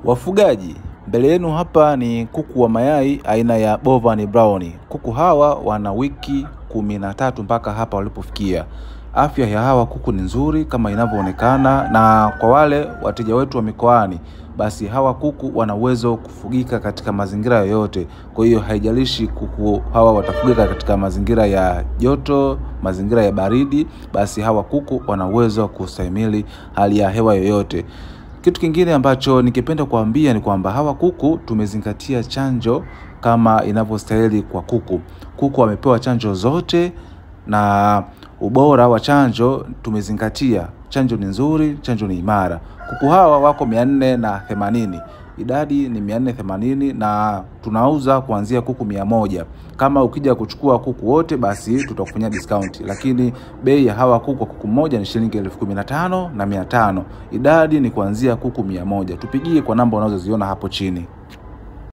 Wafugaji, mbele yenu hapa ni kuku wa mayai aina ya Bovan Brown. Kuku hawa wana wiki 13 mpaka hapa walipofikia. Afya ya hawa kuku ni nzuri kama inavyoonekana, na kwa wale wateja wetu wa mikoani, basi hawa kuku wana uwezo kufugika katika mazingira yoyote. Kwa hiyo haijalishi kuku hawa watafugika katika mazingira ya joto, mazingira ya baridi, basi hawa kuku wana uwezo kustahimili hali ya hewa yoyote. Kitu kingine ambacho nikipenda kuambia ni kwamba hawa kuku tumezingatia chanjo kama inavyostahili kwa kuku. Kuku wamepewa chanjo zote na ubora wa chanjo tumezingatia. Chanjo ni nzuri, chanjo ni imara. Kuku hawa wako 480. Idadi ni 480 na tunauza kuanzia kuku 100. Kama ukija kuchukua kuku wote basi tutakufanyia discount. Lakini bei ya hawa kuku mmoja ni shilingi 15,500. Idadi ni kuanzia kuku 100. Tupigie kwa namba unazoziona hapo chini.